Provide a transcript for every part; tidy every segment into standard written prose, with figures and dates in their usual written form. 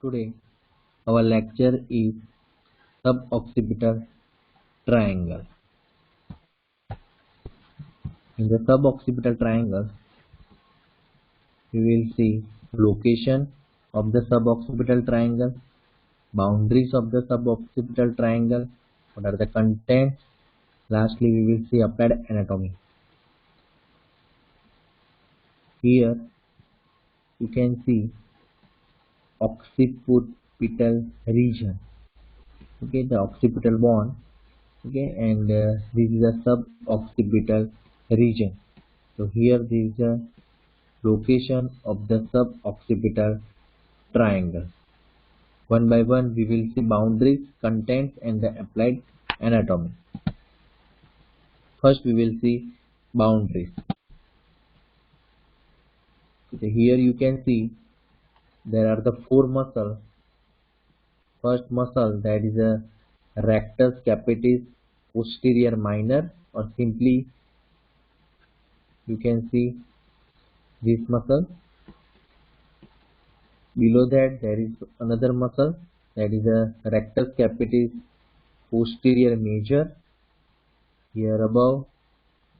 Today, our lecture is suboccipital triangle. In the suboccipital triangle, we will see location of the suboccipital triangle, boundaries of the suboccipital triangle, what are the contents. Lastly, we will see applied anatomy. Here, you can see occipital region. Okay, the occipital bone. Okay, and this is a suboccipital region. So here there is a location of the suboccipital triangle. One by one we will see boundaries, contents and the applied anatomy. First we will see boundaries. Okay, here you can see there are the four muscles. First muscle, that is a rectus capitis posterior minor, or simply you can see this muscle. Below that there is another muscle, that is a rectus capitis posterior major. Here above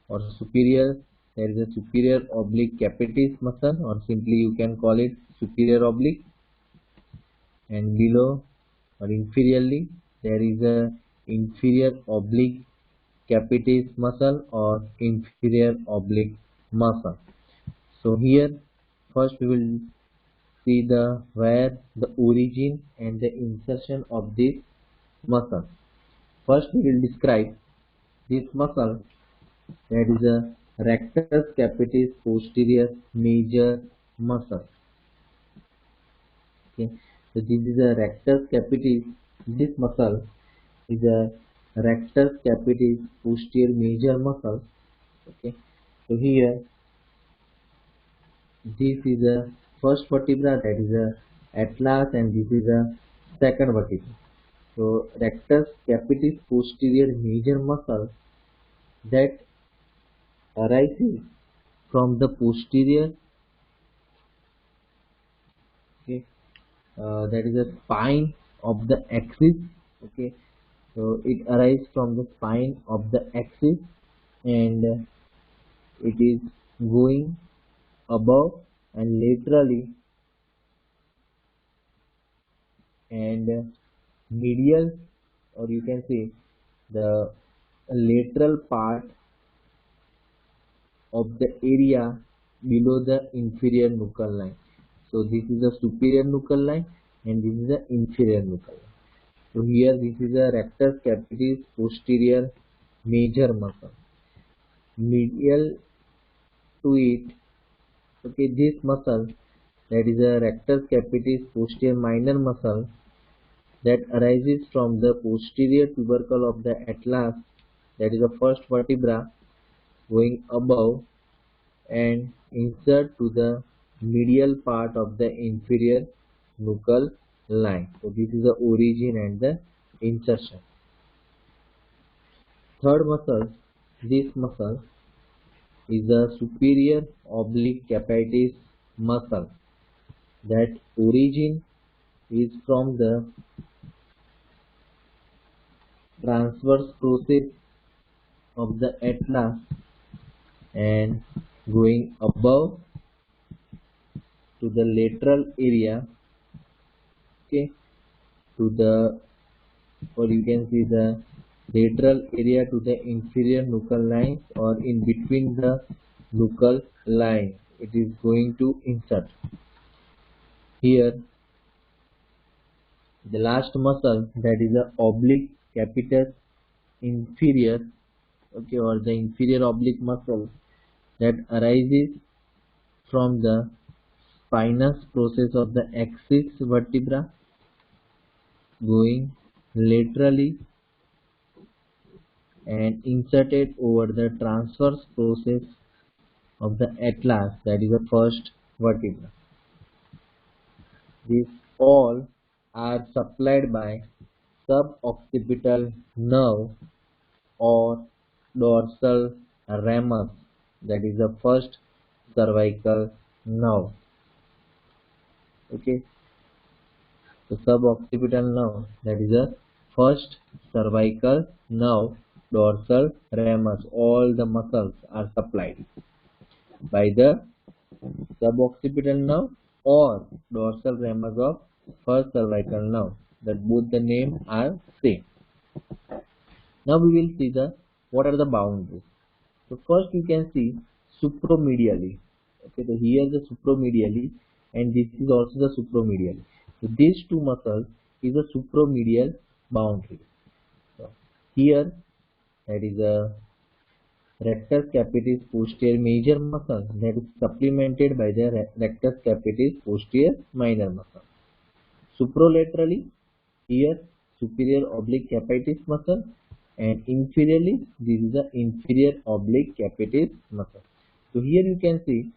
or superior there is a superior oblique capitis muscle, or simply you can call it superior oblique. And below or inferiorly there is a inferior oblique capitis muscle or inferior oblique muscle. So here first we will see the where the origin and the insertion of this muscle. First we will describe this muscle, that is a rectus capitis posterior major muscle. Okay, so this is a rectus capitis. This muscle is a rectus capitis posterior major muscle. Okay, so here this is a first vertebra, that is a atlas, and this is a second vertebra. So rectus capitis posterior major muscle that arises from the posterior, okay, that is a spine of the axis. Okay, so it arises from the spine of the axis, and it is going above and laterally and medial, or you can say the lateral part of the area below the inferior nuchal line. So this is the superior nuchal line and this is the inferior nuchal line. So here this is a rectus capitis posterior major muscle. Medial to it, okay, this muscle, that is a rectus capitis posterior minor muscle that arises from the posterior tubercle of the atlas, that is the first vertebra, going above and insert to the medial part of the inferior nuchal line. So this is the origin and the insertion. Third muscle, this muscle is the superior oblique capitis muscle. That origin is from the transverse process of the atlas and going above to the lateral area, okay, to the, or you can see the lateral area to the inferior nuchal lines, or in between the nuchal line it is going to insert. Here the last muscle, that is the oblique capitis inferior, okay, or the inferior oblique muscle that arises from the spinous process of the axis vertebra, going laterally and inserted over the transverse process of the atlas, that is the first vertebra. These all are supplied by suboccipital nerve or dorsal ramus, that is the first cervical nerve. Okay, The suboccipital nerve, that is the first cervical nerve, dorsal ramus. All the muscles are supplied by the suboccipital nerve or dorsal ramus of first cervical nerve. That both the name are same. Now we will see the what are the boundaries. So first you can see supromedially. Okay, so here the supromedially and this is also the supromedially. So these two muscles is a supromedial boundary. So here that is a rectus capitis posterior major muscle that is supplemented by the rectus capitis posterior minor muscle. Supralaterally, here superior oblique capitis muscle and inferiorly this is the inferior oblique capitis muscle. So here you can see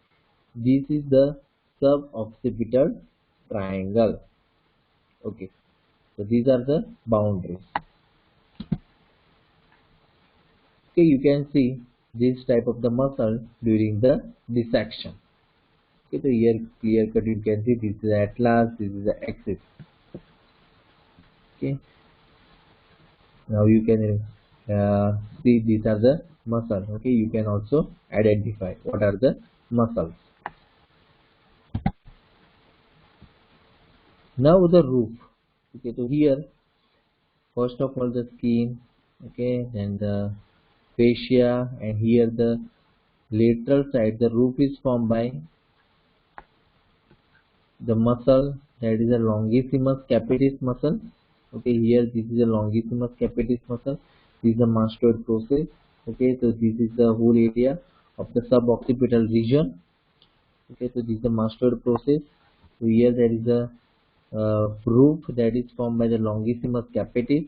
this is the suboccipital triangle. Okay, so these are the boundaries. Okay, you can see this type of the muscle during the dissection. Okay, so here clear cut you can see this is the atlas, this is the axis. Okay, now you can see these are the muscle. Okay, you can also identify what are the muscles. Now the roof. Okay, so here first of all the skin, okay, then the fascia, and here the lateral side the roof is formed by the muscle that is a longissimus capitis muscle. Okay, here this is a longissimus capitis muscle. This is the mastoid process. Okay, so this is the whole area of the suboccipital region. Okay, so this is the mastoid process. So here there is a roof that is formed by the longissimus capitis.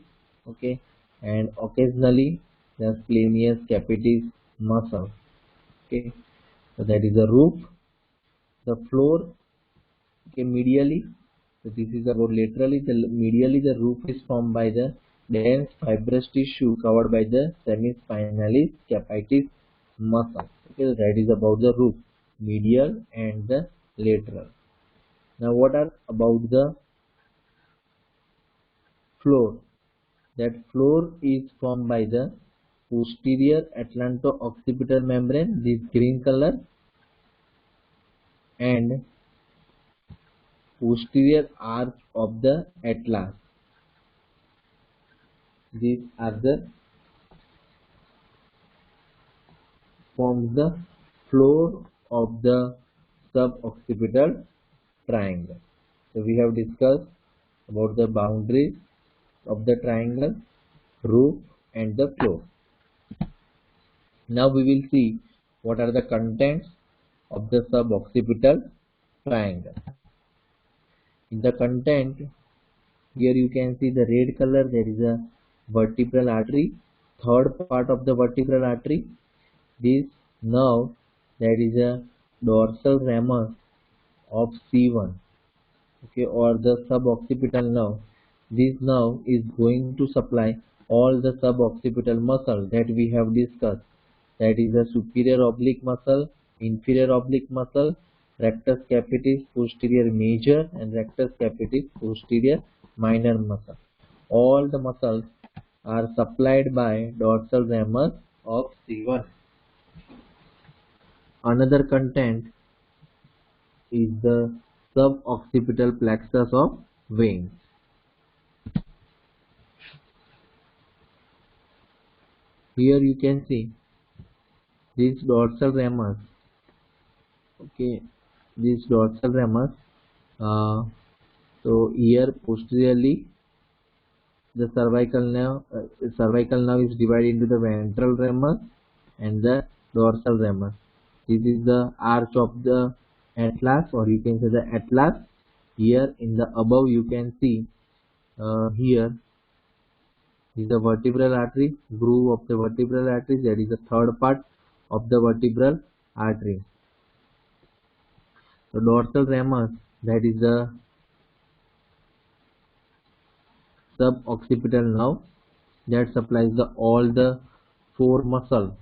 Okay, and occasionally the splenius capitis muscle. Okay, so that is the roof. The floor, okay, medially, so this is about laterally, the medially the roof is formed by the dense fibrous tissue covered by the semispinalis capitis muscle. Okay, so that is about the roof, medial and the lateral. Now what are about the floor? That floor is formed by the posterior atlanto-occipital membrane, this green color, and posterior arch of the atlas. These are the forms the floor of the suboccipital triangle. So we have discussed about the boundaries of the triangle, roof and the floor. Now we will see what are the contents of the suboccipital triangle. In the content, here you can see the red color, there is a vertebral artery, third part of the vertebral artery. This nerve, that is a dorsal ramus of C1, okay, or the suboccipital nerve. This nerve is going to supply all the suboccipital muscle that we have discussed. That is the superior oblique muscle, inferior oblique muscle, rectus capitis posterior major and rectus capitis posterior minor muscle. All the muscles are supplied by dorsal ramus of C1. Another content is the suboccipital plexus of veins. Here you can see this dorsal ramus. Okay, this dorsal ramus. So here posteriorly the cervical nerve is divided into the ventral ramus and the dorsal ramus. This is the arch of the atlas, or you can say the atlas. Here in the above you can see here is the vertebral artery, groove of the vertebral artery, that is the third part of the vertebral artery. The dorsal ramus, that is the suboccipital nerve that supplies all the four muscles.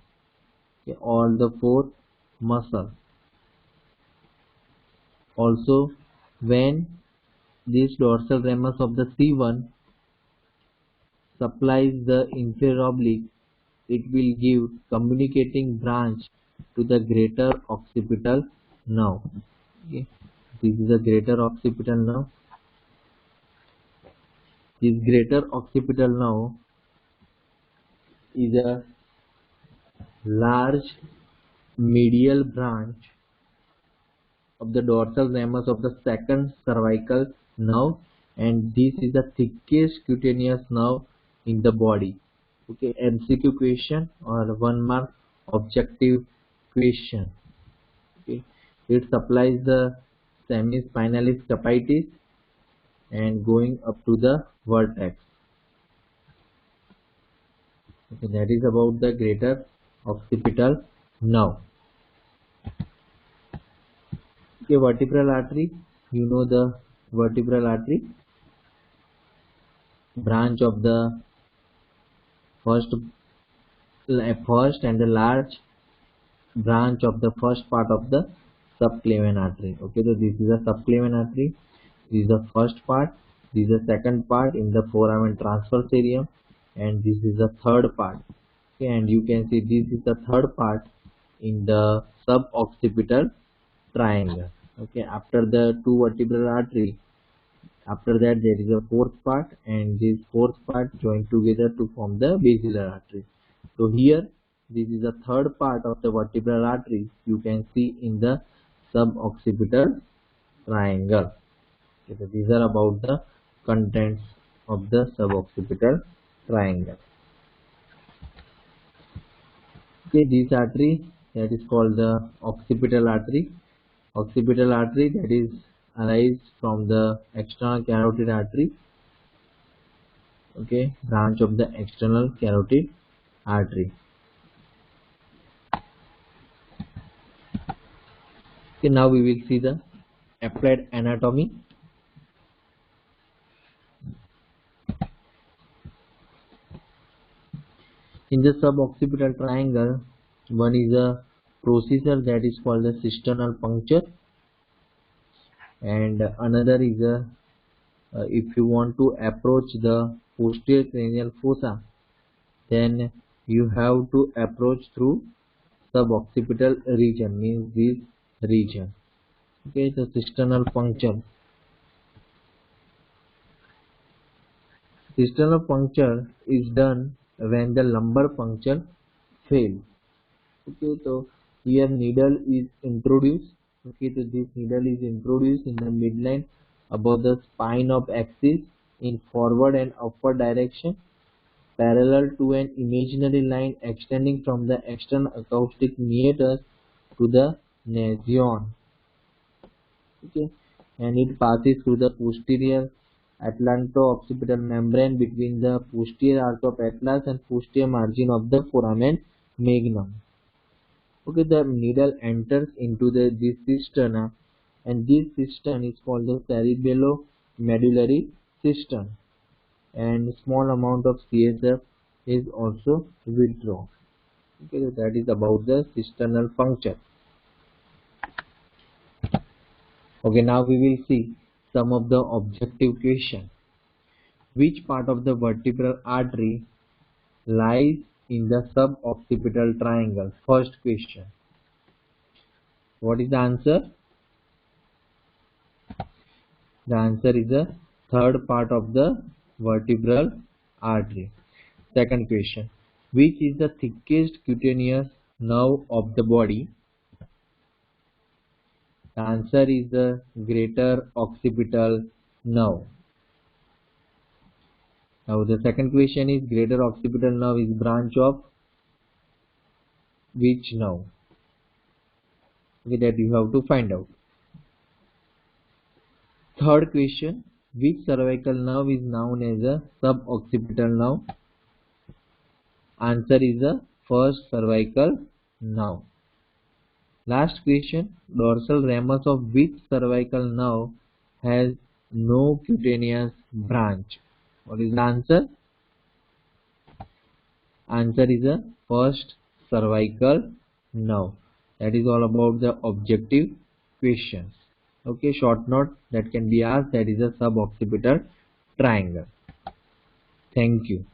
Okay, all the four muscles. Also, when This dorsal ramus of the C1 supplies the inferior oblique. It will give communicating branch to the greater occipital nerve. Okay. This is the greater occipital nerve. This greater occipital nerve is a large medial branch of the dorsal ramus of the second cervical nerve, and this is the thickest cutaneous nerve in the body. Okay, MCQ question or 1 mark objective question. Okay, it supplies the semispinalis capitis and going up to the vertex. Okay, that is about the greater occipital nerve. Okay, vertebral artery. You know the vertebral artery, branch of the first and the large branch of the first part of the subclavian artery. Okay, so this is the subclavian artery. This is the first part. This is the second part in the foramen transverse area, and this is the third part. Okay, and you can see this is the third part in the suboccipital triangle. Okay, after the two vertebral artery, after that there is a fourth part, and this fourth part joined together to form the basilar artery. So here this is the third part of the vertebral artery you can see in the suboccipital triangle. Okay, so these are about the contents of the suboccipital triangle. Okay, this artery that is called the occipital artery. Occipital artery that is arise from the external carotid artery. Okay, branch of the external carotid artery. Okay, now we will see the applied anatomy. In the suboccipital triangle, one is a procedure that is called the cisternal puncture, and another is a if you want to approach the posterior cranial fossa, then you have to approach through suboccipital region, means this region. Okay, the cisternal puncture. Cisternal puncture is done when the lumbar puncture fails. Okay, so here needle is introduced. Okay, so this needle is introduced in the midline above the spine of axis in forward and upward direction, parallel to an imaginary line extending from the external acoustic meatus to the nasion. Okay, and it passes through the posterior atlanto-occipital membrane between the posterior arch of atlas and posterior margin of the foramen magnum. Okay, the needle enters into this cisterna, and this cistern is called the cerebellomedullary cistern, and small amount of CSF is also withdrawn. Okay, so that is about the cisternal puncture. Okay, now we will see some of the objective question. Which part of the vertebral artery lies in the suboccipital triangle? First question. What is the answer? The answer is the third part of the vertebral artery. Second question. Which is the thickest cutaneous nerve of the body? The answer is the greater occipital nerve. Now the second question is, greater occipital nerve is branch of which nerve? Okay, that you have to find out. Third question, which cervical nerve is known as a suboccipital nerve? Answer is the first cervical nerve. Last question, dorsal ramus of which cervical nerve has no cutaneous branch? What is the answer? Answer is the first cervical nerve. That is all about the objective questions. Okay, short note that can be asked, that is a suboccipital triangle. Thank you.